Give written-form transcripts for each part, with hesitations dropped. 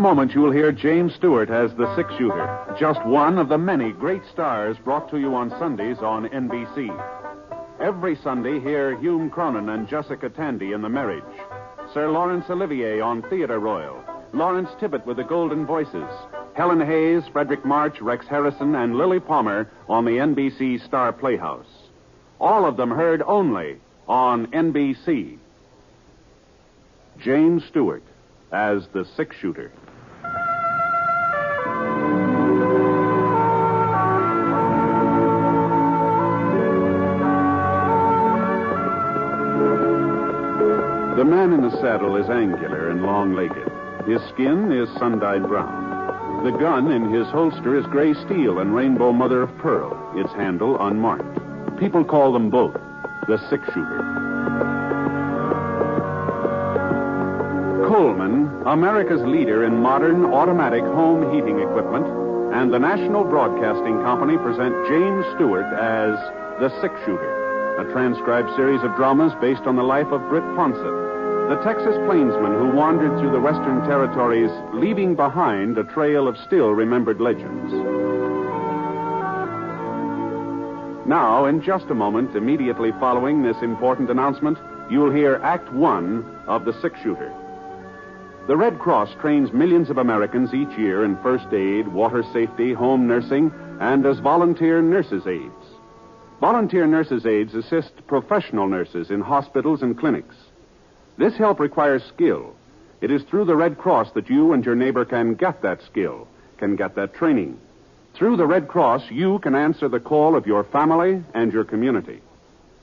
moment, you will hear James Stewart as the six-shooter, just one of the many great stars brought to you on Sundays on NBC. Every Sunday, hear Hume Cronin and Jessica Tandy in The Marriage, Sir Laurence Olivier on Theatre Royal, Lawrence Tibbett with the Golden Voices, Helen Hayes, Frederick March, Rex Harrison, and Lily Palmer on the NBC Star Playhouse. All of them heard only on NBC. James Stewart as the six-shooter. The man in the saddle is angular and long-legged. His skin is sun-dyed brown. The gun in his holster is gray steel and rainbow mother of pearl, its handle unmarked. People call them both the six-shooter. Coleman, America's leader in modern automatic home heating equipment, and the National Broadcasting Company present James Stewart as the six-shooter, a transcribed series of dramas based on the life of Britt Ponset, the Texas plainsman who wandered through the Western Territories, leaving behind a trail of still-remembered legends. Now, in just a moment, immediately following this important announcement, you'll hear Act One of The Six-Shooter. The Red Cross trains millions of Americans each year in first aid, water safety, home nursing, and as volunteer nurses' aides. Volunteer nurses' aides assist professional nurses in hospitals and clinics. This help requires skill. It is through the Red Cross that you and your neighbor can get that skill, can get that training. Through the Red Cross, you can answer the call of your family and your community.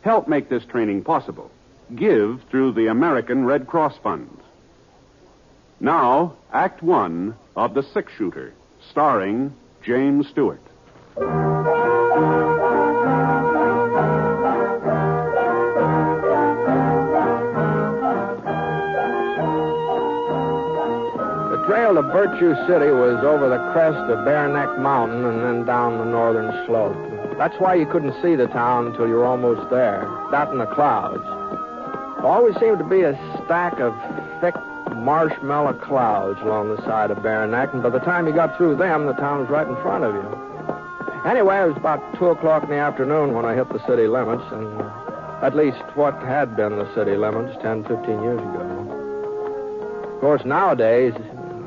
Help make this training possible. Give through the American Red Cross Fund. Now, Act One of The Six-Shooter, starring James Stewart. The trail to Virtue City was over the crest of Bear Neck Mountain and then down the northern slope. That's why you couldn't see the town until you were almost there, that in the clouds. There always seemed to be a stack of thick marshmallow clouds along the side of Bear Neck, and by the time you got through them, the town was right in front of you. Anyway, it was about 2 o'clock in the afternoon when I hit the city limits, and at least what had been the city limits 10, 15 years ago. Of course, nowadays,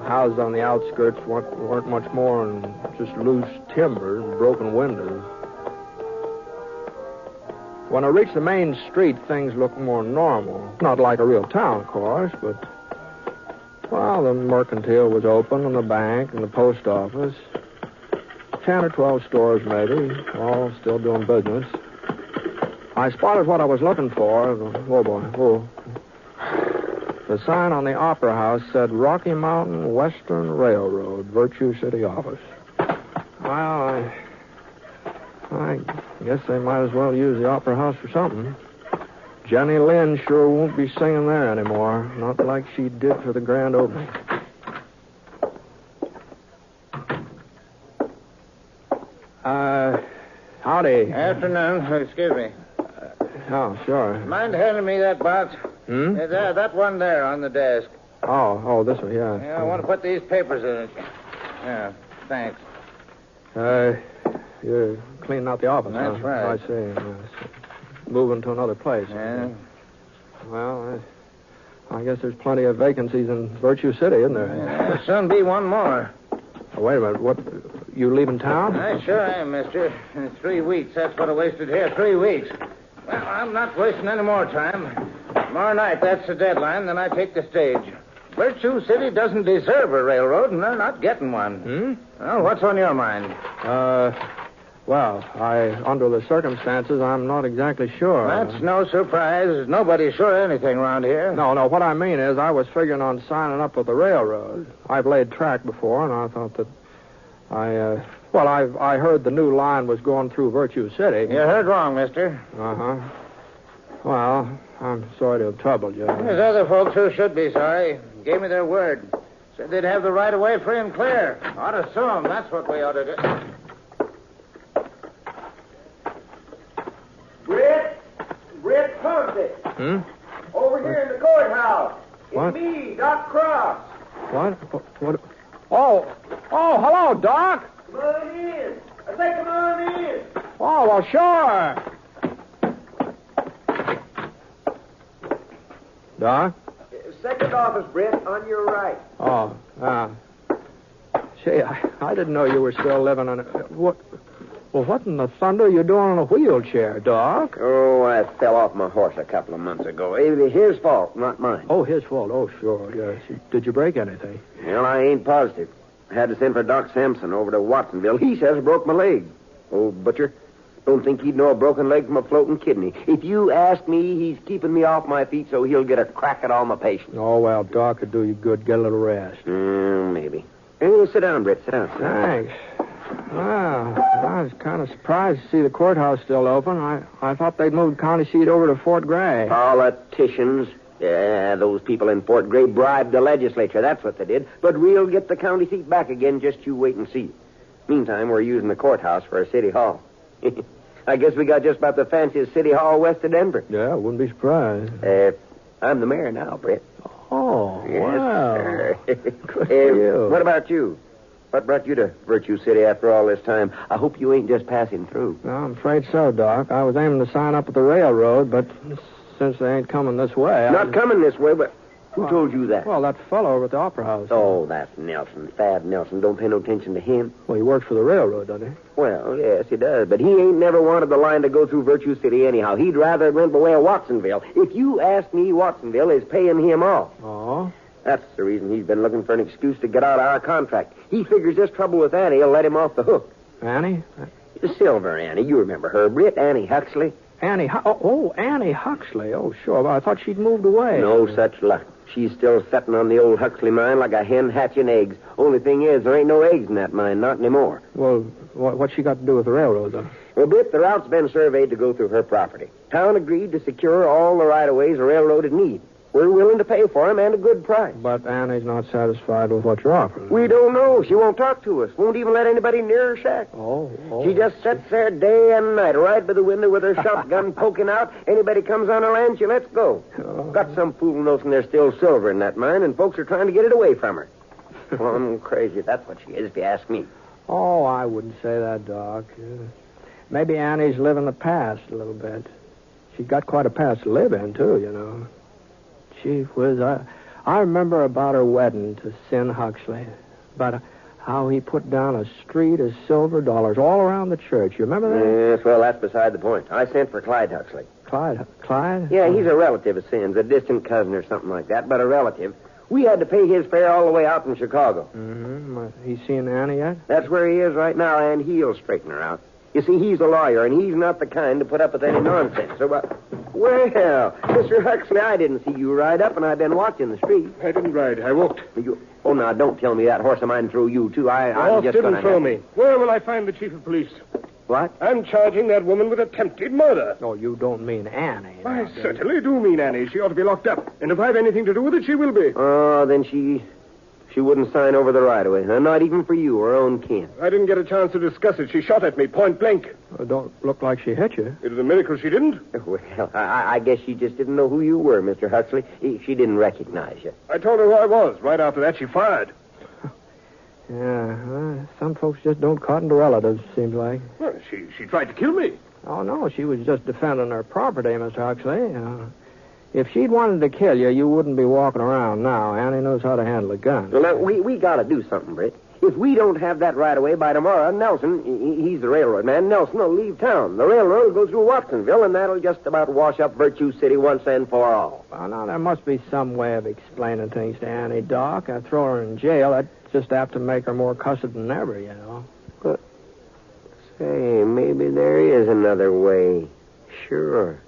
houses on the outskirts weren't much more than just loose timber and broken windows. When I reached the main street, things looked more normal. Not like a real town, of course, but, well, the mercantile was open, and the bank, and the post office. 10 or 12 stores, maybe, all still doing business. I spotted what I was looking for. Oh, boy. Oh. The sign on the Opera House said Rocky Mountain Western Railroad, Virtue City office. Well, I guess they might as well use the Opera House for something. Jenny Lind sure won't be singing there anymore. Not like she did for the grand opening. Howdy. Afternoon. Excuse me. Oh, sure. Mind handing me that box? Yeah, that one there on the desk. Oh, this one, yeah. Yeah, I want to put these papers in it. Yeah, thanks. You're cleaning out the office, That's huh? right. I see. Yes. Moving to another place. Yeah. Well, I guess there's plenty of vacancies in Virtue City, isn't there? Yeah, there'll soon be one more. Oh, wait a minute. What? You leaving town? I sure am, mister. In 3 weeks. That's what I wasted here. 3 weeks. Well, I'm not wasting any more time. Tomorrow night, that's the deadline, then I take the stage. Virtue City doesn't deserve a railroad, and they're not getting one. Well, what's on your mind? Well, under the circumstances, I'm not exactly sure. That's no surprise. Nobody's sure of anything around here. No, what I mean is I was figuring on signing up with the railroad. I've laid track before, and I thought that I heard the new line was going through Virtue City. You heard wrong, mister. Uh-huh. Well, I'm sorry to have troubled you. There's other folks who should be sorry. Gave me their word. Said they'd have the right of way free and clear. Ought to sue them. That's what we ought to do. Britt Ponset. Over here in the courthouse. It's What? me, Doc Cross. What? Oh, hello, Doc. Come on in. I say come on in. Oh, well, sure. Doc? Second office, Britt, on your right. Oh, Say, I didn't know you were still living on what? Well, what in the thunder are you doing in a wheelchair, Doc? Oh, I fell off my horse a couple of months ago. It was his fault, not mine. Oh, his fault. Oh, sure, yes. Did you break anything? Well, I ain't positive. I had to send for Doc Sampson over to Watsonville. He says I broke my leg. Old butcher. Don't think he'd know a broken leg from a floating kidney. If you ask me, he's keeping me off my feet so he'll get a crack at all my patients. Oh, well, Doc could do you good. Get a little rest. Maybe. Hey, sit down, Britt. Sit down. Thanks. Well, I was kind of surprised to see the courthouse still open. I thought they'd moved county seat over to Fort Gray. Politicians. Yeah, those people in Fort Gray bribed the legislature. That's what they did. But we'll get the county seat back again. Just you wait and see. Meantime, we're using the courthouse for a city hall. I guess we got just about the fanciest city hall west of Denver. Yeah, I wouldn't be surprised. I'm the mayor now, Britt. Oh, yes, wow. Sir. Good for you. What about you? What brought you to Virtue City after all this time? I hope you ain't just passing through. No, I'm afraid so, Doc. I was aiming to sign up at the railroad, but since they ain't coming this way... Not coming this way, but who told you that? Well, that fellow over at the Opera House. Oh, that's Nelson. Thad Nelson. Don't pay no attention to him. Well, he works for the railroad, doesn't he? Well, yes, he does. But he ain't never wanted the line to go through Virtue City anyhow. He'd rather it went by way of Watsonville. If you ask me, Watsonville is paying him off. Oh? That's the reason he's been looking for an excuse to get out of our contract. He figures this trouble with Annie will let him off the hook. Annie? The Silver Annie. You remember her, Britt. Annie Huxley. Annie Huxley. Oh, sure. Well, I thought she'd moved away. No such luck. She's still sitting on the old Huxley mine like a hen hatching eggs. Only thing is, there ain't no eggs in that mine, not anymore. Well, what's she got to do with the railroad, though? Well, Britt, the route's been surveyed to go through her property. Town agreed to secure all the right-of-ways the railroad would need. We're willing to pay for them and a good price. But Annie's not satisfied with what you're offering. We don't know. She won't talk to us. Won't even let anybody near her shack. Oh. She just sits there day and night, right by the window with her shotgun poking out. Anybody comes on her land, she lets go. Oh. Got some fool notion there's still silver in that mine, and folks are trying to get it away from her. Well, I'm crazy. That's what she is, if you ask me. Oh, I wouldn't say that, Doc. Maybe Annie's living the past a little bit. She's got quite a past to live in, too, you know. Gee whiz, I remember about her wedding to Sin Huxley. About how he put down a street of silver dollars all around the church. You remember that? Yes, well, that's beside the point. I sent for Clyde Huxley. Clyde? Yeah, he's a relative of Sin's, a distant cousin or something like that, but a relative. We had to pay his fare all the way out from Chicago. Mm-hmm. He's seen Annie yet? That's where he is right now, and he'll straighten her out. You see, he's a lawyer, and he's not the kind to put up with any nonsense. So, well, Mr. Huxley, I didn't see you ride up, and I've been watching the street. I didn't ride. I walked. Oh, now, don't tell me that horse of mine threw you, too. The I'm horse just didn't gonna throw me. Where will I find the chief of police? What? I'm charging that woman with attempted murder. Oh, you don't mean Annie. I certainly do mean Annie. She ought to be locked up. And if I've anything to do with it, she will be. Oh, then she wouldn't sign over the right-of-way, huh? Not even for you, her own kin. I didn't get a chance to discuss it. She shot at me, point blank. Don't look like she hit you. It is a miracle she didn't. Well, I guess she just didn't know who you were, Mr. Huxley. She didn't recognize you. I told her who I was. Right after that, she fired. Yeah, some folks just don't cotton to relatives, seems like. Well, she tried to kill me. Oh, no, she was just defending her property, Mr. Huxley. If she'd wanted to kill you, you wouldn't be walking around now. Annie knows how to handle a gun. Well, now, we got to do something, Britt. If we don't have that right away by tomorrow, Nelson, he's the railroad man, Nelson will leave town. The railroad will go through Watsonville, and that'll just about wash up Virtue City once and for all. Well, now, there must be some way of explaining things to Annie, Doc. I throw her in jail. That's just apt to make her more cussed than ever, you know. But, say, maybe there is another way. Sure.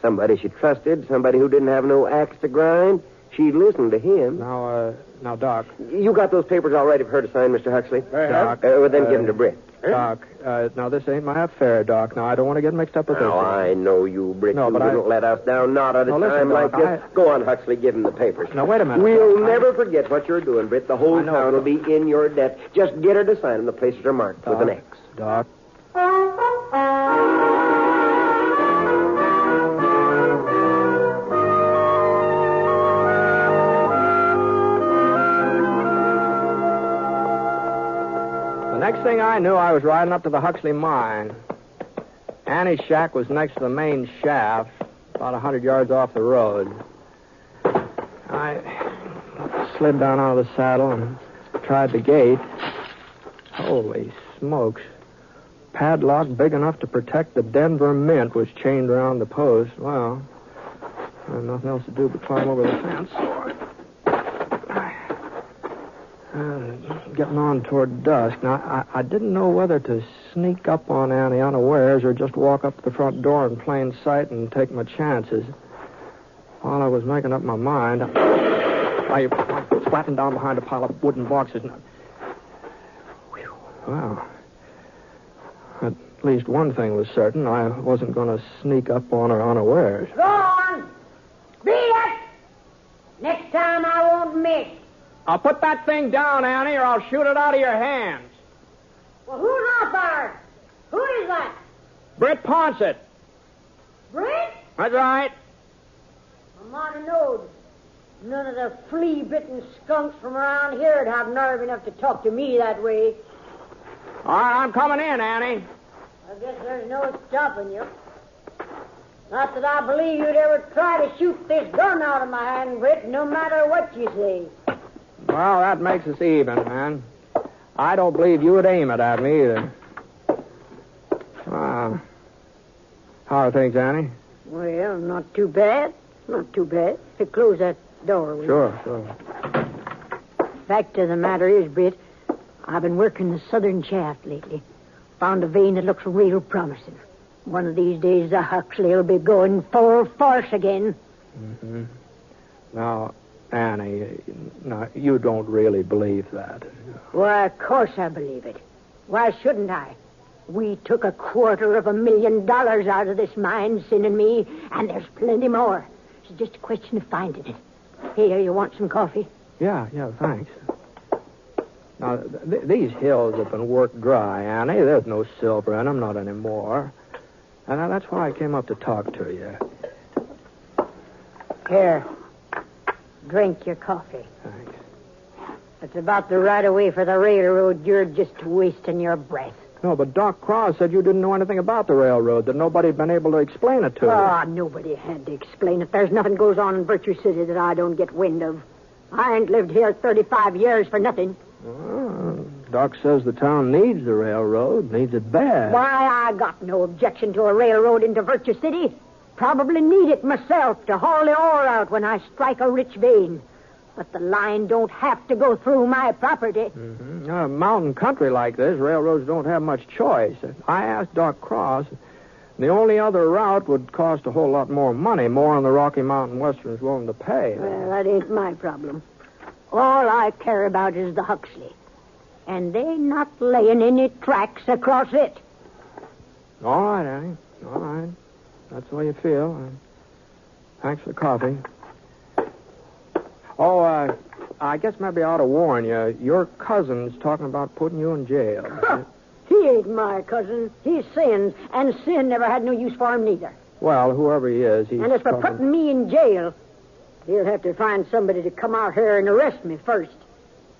Somebody she trusted, somebody who didn't have no axe to grind. She'd listen to him. Now, Doc. You got those papers all ready for her to sign, Mr. Huxley? I have. Doc. Well, then give them to Britt. Doc, now, this ain't my affair, Doc. Now, I don't want to get mixed up with this. Oh, I know you, Britt. No, you but wouldn't let us down, not at a No, listen, time like Doc, this. Go on, Huxley, give him the papers. Now, wait a minute. We'll Doc. never forget what you're doing, Britt. The whole I know, town will Doc. be in your debt. Just get her to sign them. The places are marked with an X. Doc. The next thing I knew, I was riding up to the Huxley mine. Annie's shack was next to the main shaft, about 100 yards off the road. I slid down out of the saddle and tried the gate. Holy smokes. Padlock big enough to protect the Denver Mint was chained around the post. Well, I had nothing else to do but climb over the fence. Getting on toward dusk. Now, I didn't know whether to sneak up on Annie unawares or just walk up to the front door in plain sight and take my chances. While I was making up my mind, I flattened down behind a pile of wooden boxes. Well, at least one thing was certain. I wasn't going to sneak up on her unawares. Go on. Beat it. Next time I won't miss. I'll put that thing down, Annie, or I'll shoot it out of your hands. Well, who's out there? Who is that? Britt Ponset. Britt? That's right. I might have known. None of the flea-bitten skunks from around here would have nerve enough to talk to me that way. All right, I'm coming in, Annie. I guess there's no stopping you. Not that I believe you'd ever try to shoot this gun out of my hand, Britt, no matter what you say. Well, that makes us even, man. I don't believe you would aim it at me either. How are things, Annie? Well, not too bad. Not too bad. To close that door, will you? Sure. Fact of the matter is, Britt, I've been working the southern shaft lately. Found a vein that looks real promising. One of these days, the Huxley will be going full force again. Mm-hmm. Now, Annie, no, you don't really believe that. Why, of course I believe it. Why shouldn't I? We took $250,000 out of this mine, Sin and me, and there's plenty more. It's just a question of finding it. Here, you want some coffee? Yeah, thanks. Now, these hills have been worked dry, Annie. There's no silver in them, not anymore. And that's why I came up to talk to you. Here. Drink your coffee. Thanks. It's about the right of way for the railroad. You're just wasting your breath. No, but Doc Cross said you didn't know anything about the railroad, that nobody had been able to explain it to you. Oh, nobody had to explain it. There's nothing goes on in Virtue City that I don't get wind of. I ain't lived here 35 years for nothing. Oh, Doc says the town needs the railroad, needs it bad. Why, I got no objection to a railroad into Virtue City. Probably need it myself to haul the ore out when I strike a rich vein. But the line don't have to go through my property. Mm-hmm. A mountain country like this, railroads don't have much choice. I asked Doc Cross. The only other route would cost a whole lot more money, more than the Rocky Mountain Western's willing to pay. Well, that ain't my problem. All I care about is the Huxley. And they not laying any tracks across it. All right, Annie. All right. That's the way you feel. Thanks for the coffee. Oh, I guess maybe I ought to warn you. Your cousin's talking about putting you in jail. He ain't my cousin. He's Sin's, and Sin never had no use for him neither. Well, whoever he is, he's And as for putting me in jail, he'll have to find somebody to come out here and arrest me first.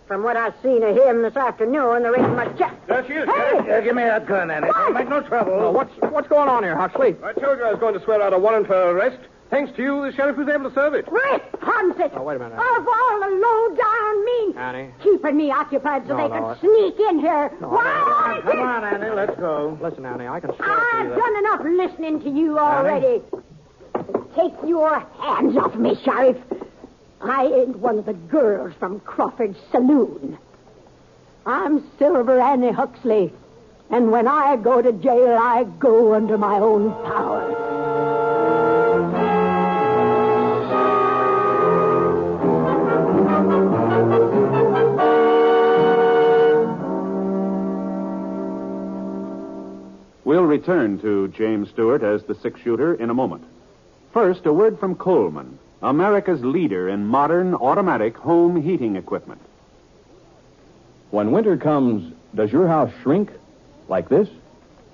From what I've seen of him this afternoon, there ain't much chance. That's you, Hey! Give me that gun, Annie. Don't make no trouble. Oh, what's going on here, Huxley? I told you I was going to swear out a warrant for arrest. Thanks to you, the sheriff was able to serve it. Britt Ponset! Oh, wait a minute. Of all the low-down mean... Annie? Keeping me occupied so No, they no, could sneak in here. No, Why? Come on, Annie, let's go. Listen, Annie, I can swear to I've you that... done enough listening to you already. Take your hands off me, Sheriff. I ain't one of the girls from Crawford's saloon. I'm Silver Annie Huxley. And when I go to jail, I go under my own power. We'll return to James Stewart as the six-shooter in a moment. First, a word from Coleman, America's leader in modern automatic home heating equipment. When winter comes, does your house shrink like this?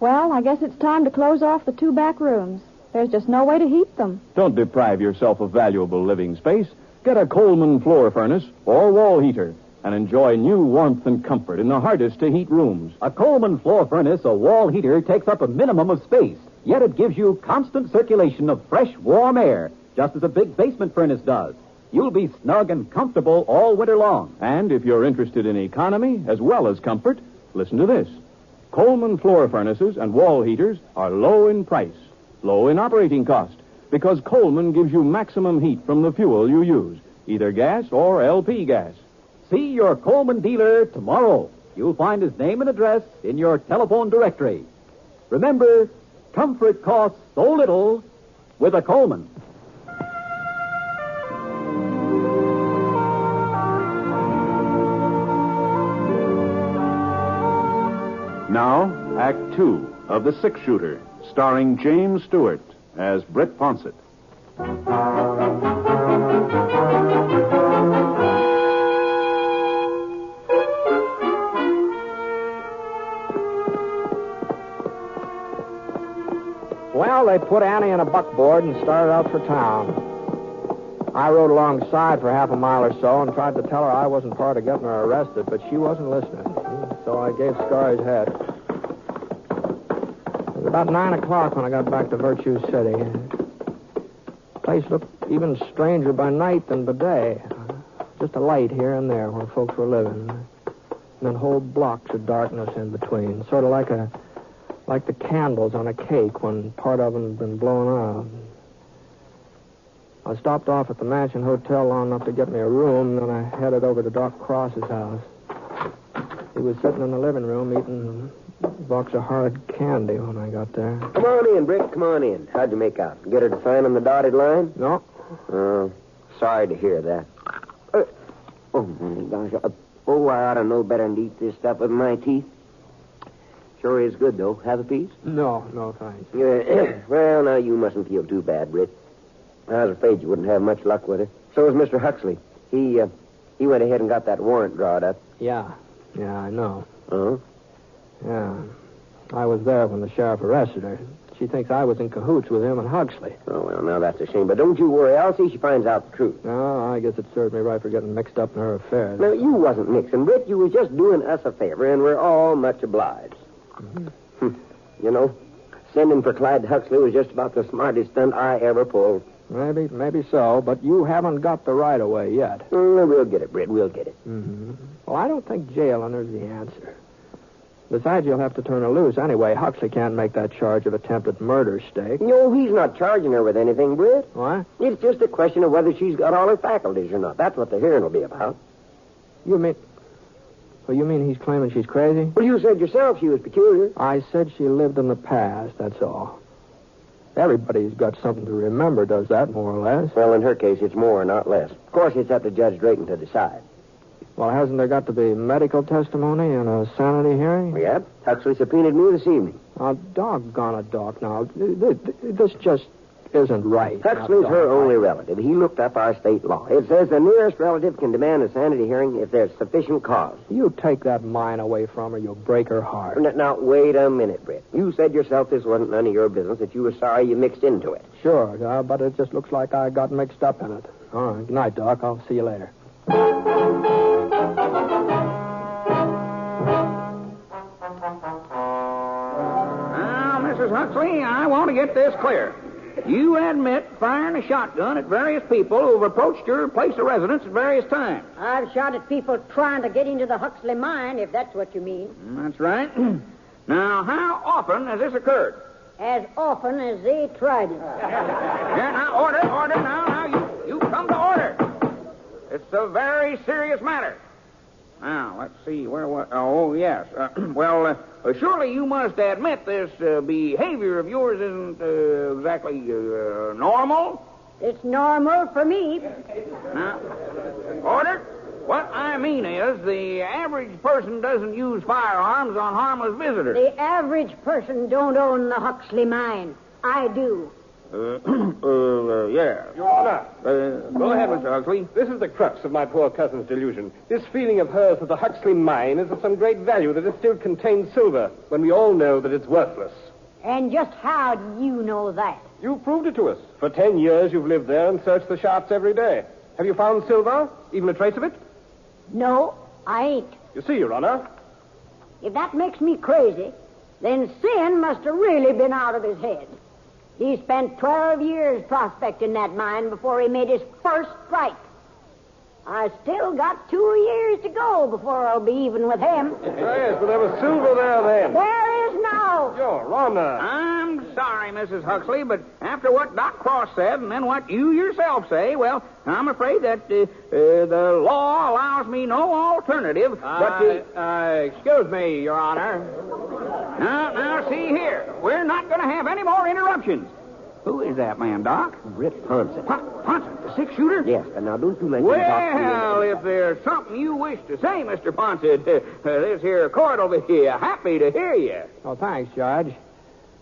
Well, I guess it's time to close off the 2 back rooms. There's just no way to heat them. Don't deprive yourself of valuable living space. Get a Coleman floor furnace or wall heater. and enjoy new warmth and comfort in the hardest-to-heat rooms. A Coleman floor furnace or wall heater takes up a minimum of space, yet it gives you constant circulation of fresh, warm air, just as a big basement furnace does. You'll be snug and comfortable all winter long. And if you're interested in economy as well as comfort, listen to this. Coleman floor furnaces and wall heaters are low in price, low in operating cost, because Coleman gives you maximum heat from the fuel you use, either gas or LP gas. See your Coleman dealer tomorrow. You'll find his name and address in your telephone directory. Remember, comfort costs so little with a Coleman. Now, Act Two of The Six Shooter, starring James Stewart as Britt Ponset. Well, they put Annie in a buckboard and started out for town. I rode alongside for half a mile or so and tried to tell her I wasn't part of getting her arrested, but she wasn't listening. So I gave Scarry's head. It was about 9 o'clock when I got back to Virtue City. The place looked even stranger by night than by day. Just a light here and there where folks were living. And then whole blocks of darkness in between. Sort of like the candles on a cake when part of them had been blown out. I stopped off at the Mansion Hotel long enough to get me a room, then I headed over to Doc Cross's house. He was sitting in the living room eating a box of hard candy when I got there. Come on in, Britt. Come on in. How'd you make out? Get her to sign on the dotted line? No. Sorry to hear that. Oh, my gosh. I ought to know better than to eat this stuff with my teeth. Sure is good, though. Have a piece? No, thanks. Well, now, you mustn't feel too bad, Britt. I was afraid you wouldn't have much luck with her. So was Mr. Huxley. He went ahead and got that warrant drawn up. Yeah, I know. Uh-huh. Yeah. I was there when the sheriff arrested her. She thinks I was in cahoots with him and Huxley. Oh, well, now that's a shame. But don't you worry. I'll see she finds out the truth. No, I guess it served me right for getting mixed up in her affairs. Now, you wasn't mixing, Britt. You was just doing us a favor, and we're all much obliged. Mm-hmm. You know, sending for Clyde Huxley was just about the smartest stunt I ever pulled. Maybe so, but you haven't got the right of way yet. We'll get it, Britt. We'll get it. Mm-hmm. Well, I don't think jailing is the answer. Besides, you'll have to turn her loose anyway. Huxley can't make that charge of attempted murder stake. No, he's not charging her with anything, Britt. What? It's just a question of whether she's got all her faculties or not. That's what the hearing will be about. You mean he's claiming she's crazy? Well, you said yourself she was peculiar. I said she lived in the past, that's all. Everybody's got something to remember, does that, more or less? Well, in her case, it's more, not less. Of course, it's up to Judge Drayton to decide. Well, hasn't there got to be medical testimony and a sanity hearing? Yep. Huxley subpoenaed me this evening. Oh, doggone it, Doc. Now, this just isn't right. Huxley's her only relative. He looked up our state law. It says the nearest relative can demand a sanity hearing if there's sufficient cause. You take that mine away from her, you'll break her heart. Now, wait a minute, Britt. You said yourself this wasn't none of your business, that you were sorry you mixed into it. Sure, but it just looks like I got mixed up in it. All right, good night, Doc. I'll see you later. Now, Mrs. Huxley, I want to get this clear. You admit firing a shotgun at various people who've approached your place of residence at various times. I've shot at people trying to get into the Huxley mine, if that's what you mean. That's right. Now, how often has this occurred? As often as they tried it. Yeah, now, order. Now, you come to order. It's a very serious matter. Now, let's see, oh, yes. Surely you must admit this behavior of yours isn't exactly normal? It's normal for me. Now, order. What I mean is the average person doesn't use firearms on harmless visitors. The average person don't own the Huxley mine. I do. Yeah. Your Honor. Go ahead, Mr. Huxley. This is the crux of my poor cousin's delusion. This feeling of hers that the Huxley mine is of some great value, that it still contains silver, when we all know that it's worthless. And just how do you know that? You proved it to us. For 10 years you've lived there and searched the shafts every day. Have you found silver? Even a trace of it? No. I ain't. You see, Your Honor. If that makes me crazy, then Sin must have really been out of his head. He spent 12 years prospecting that mine before he made his first strike. I still got 2 years to go before I'll be even with him. Yes, but there was silver there then. There is now. Your Honor. I'm sorry, Mrs. Huxley, but after what Doc Cross said and then what you yourself say, well, I'm afraid that the law allows me no alternative but to... Excuse me, Your Honor. Now, see here. We're not going to have any more interruptions. Who is that man, Doc? Britt Ponset. Ponset, the six-shooter? Yes, and now don't you let him talk to you. Well, if there's something you wish to say, Mr. Ponset, this here court will be happy to hear you. Oh, thanks, Judge.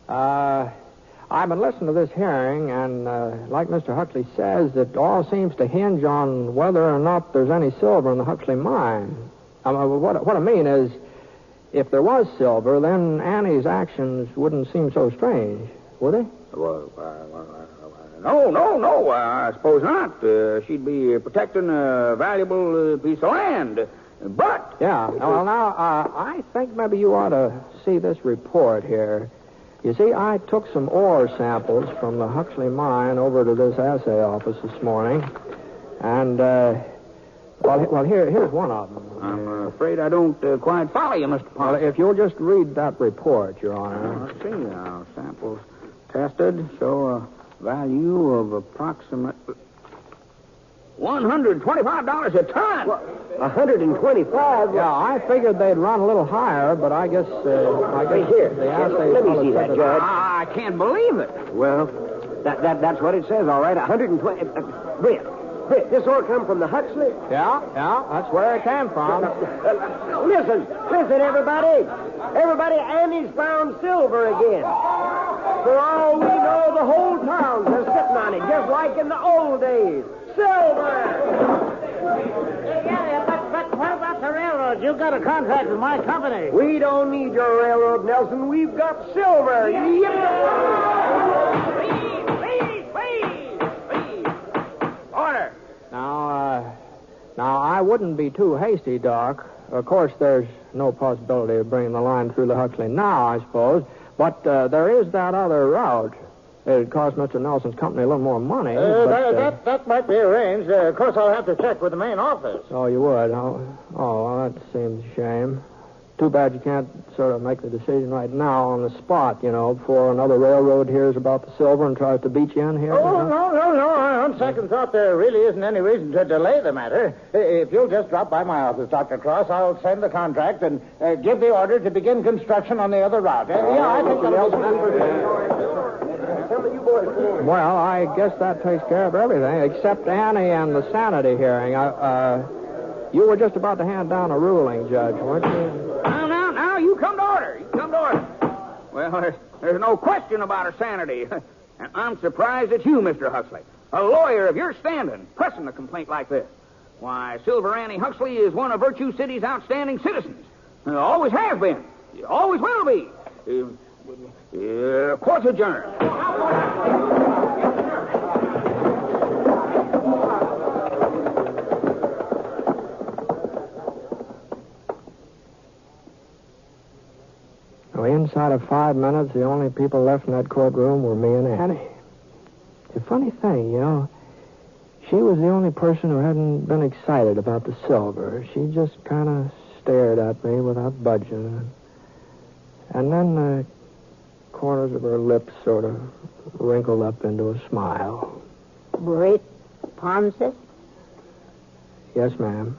I've been listening to this hearing, and like Mr. Huxley says, it all seems to hinge on whether or not there's any silver in the Huxley mine. What I mean is, if there was silver, then Annie's actions wouldn't seem so strange, would they? Well, no, I suppose not. She'd be protecting a valuable piece of land. But... Yeah, well, now, I think maybe you ought to see this report here. You see, I took some ore samples from the Huxley mine over to this assay office this morning, and, here's one of them. I'm afraid I don't quite follow you, Mr. Ponset. Well, if you'll just read that report, Your Honor. Let's see now. Samples tested show a value of approximately $125 a ton. What? 125? Yeah, I figured they'd run a little higher, but I guess here. The assay Let me see that, Judge. I can't believe it. Well, that's what it says, all right. 120. Britt, this ore come from the Huxley? Yeah, that's where it came from. Listen, everybody. Everybody, Annie's found silver again. For all we know, the whole town's are sitting on it, just like in the old days. Silver! Yeah, but what about the railroad? You got a contract with my company. We don't need your railroad, Nelson. We've got silver. Please. Order. Now, I wouldn't be too hasty, Doc. Of course, there's no possibility of bringing the line through the Huxley now, I suppose. But there is that other route. It'd cost Mr. Nelson's company a little more money. That might be arranged. Of course, I'll have to check with the main office. Oh, you would? Oh, well, that seems a shame. Too bad you can't sort of make the decision right now on the spot, before another railroad hears about the silver and tries to beat you in here. Oh, no. On second thought, there really isn't any reason to delay the matter. If you'll just drop by my office, Dr. Cross, I'll send the contract and give the order to begin construction on the other route. I think Well, I guess that takes care of everything, except Annie and the sanity hearing. You were just about to hand down a ruling, Judge, weren't you? Now, you come to order. Well, there's no question about her sanity. And I'm surprised at you, Mr. Huxley. A lawyer of your standing, pressing a complaint like this. Why, Silver Annie Huxley is one of Virtue City's outstanding citizens. Always has been. Always will be. Court's adjourned. Well, inside of 5 minutes, the only people left in that courtroom were me and Annie. It's a funny thing, She was the only person who hadn't been excited about the silver. She just kind of stared at me without budging. And then the corners of her lips sort of wrinkled up into a smile. Britt Ponset? Yes, ma'am.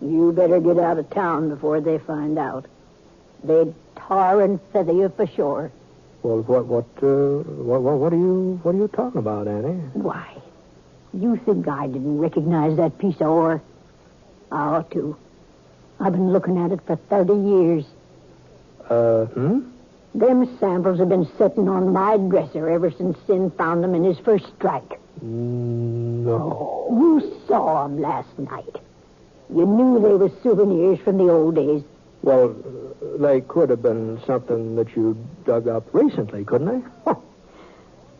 You better get out of town before they find out. They'd tar and feather you for sure. Well, what are you talking about, Annie? Why? You think I didn't recognize that piece of ore? I ought to. I've been looking at it for 30 years. Them samples have been sitting on my dresser ever since Sin found them in his first strike. No. You saw them last night. You knew they were souvenirs from the old days. Well, they could have been something that you dug up recently, couldn't they?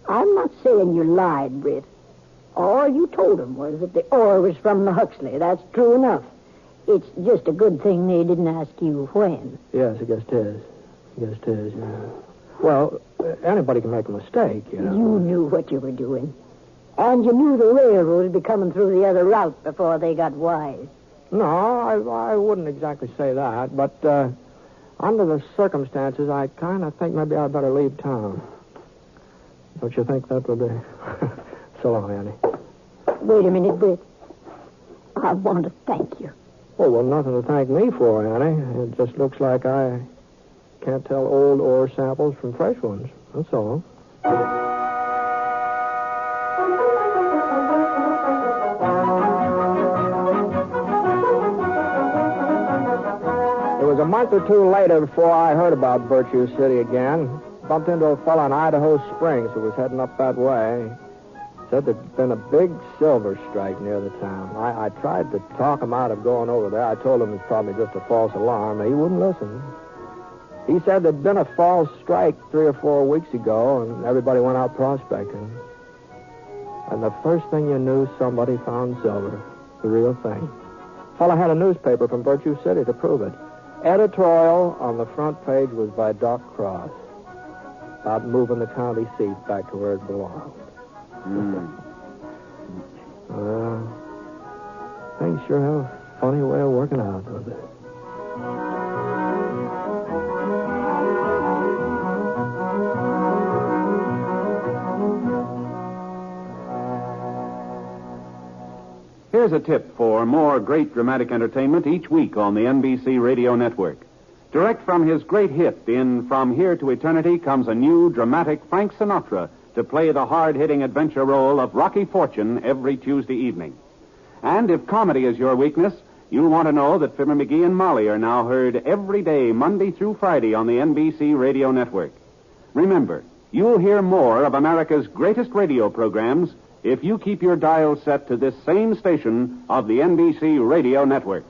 I'm not saying you lied, Britt. All you told him was that the ore was from the Huxley. That's true enough. It's just a good thing they didn't ask you when. Yes, I guess it is. Yeah. Well, anybody can make a mistake, you know. You knew what you were doing. And you knew the railroad would be coming through the other route before they got wise. No, I wouldn't exactly say that, but under the circumstances, I kind of think maybe I'd better leave town. Don't you think that would be? So long, Annie. Wait a minute, Britt. I want to thank you. Oh, well, nothing to thank me for, Annie. It just looks like I can't tell old ore samples from fresh ones. That's all. It was a month or two later before I heard about Virtue City again. Bumped into a fellow in Idaho Springs who was heading up that way. Said there'd been a big silver strike near the town. I tried to talk him out of going over there. I told him it's probably just a false alarm, but he wouldn't listen. He said there'd been a false strike 3 or 4 weeks ago, and everybody went out prospecting. And the first thing you knew, somebody found silver. The real thing. Fellow had a newspaper from Virtue City to prove it. Editorial on the front page was by Doc Cross about moving the county seat back to where it belonged. Things sure have a funny way of working out, don't they? Here's a tip for more great dramatic entertainment each week on the NBC Radio Network. Direct from his great hit in From Here to Eternity comes a new dramatic Frank Sinatra to play the hard-hitting adventure role of Rocky Fortune every Tuesday evening. And if comedy is your weakness, you'll want to know that Fibber McGee and Molly are now heard every day, Monday through Friday, on the NBC Radio Network. Remember, you'll hear more of America's greatest radio programs if you keep your dial set to this same station of the NBC Radio Network.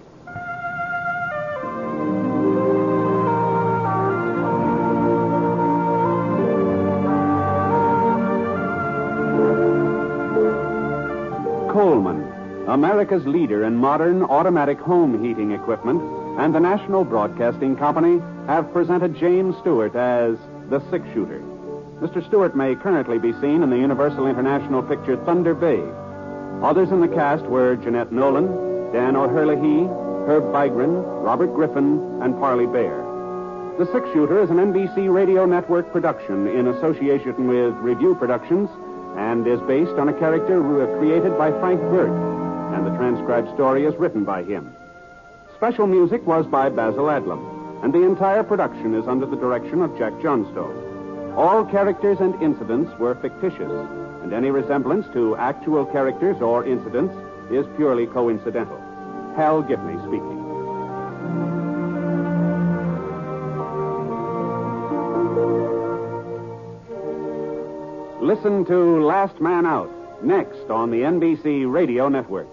Coleman, America's leader in modern automatic home heating equipment, and the National Broadcasting Company have presented James Stewart as the six-shooter. Mr. Stewart may currently be seen in the Universal International picture Thunder Bay. Others in the cast were Jeanette Nolan, Dan O'Herlihy, Herb Vigran, Robert Griffin, and Parley Bear. The Six-Shooter is an NBC Radio Network production in association with Review Productions and is based on a character created by Frank Burt, and the transcribed story is written by him. Special music was by Basil Adlam, and the entire production is under the direction of Jack Johnstone. All characters and incidents were fictitious, and any resemblance to actual characters or incidents is purely coincidental. Hal Gibney speaking. Listen to Last Man Out, next on the NBC Radio Network.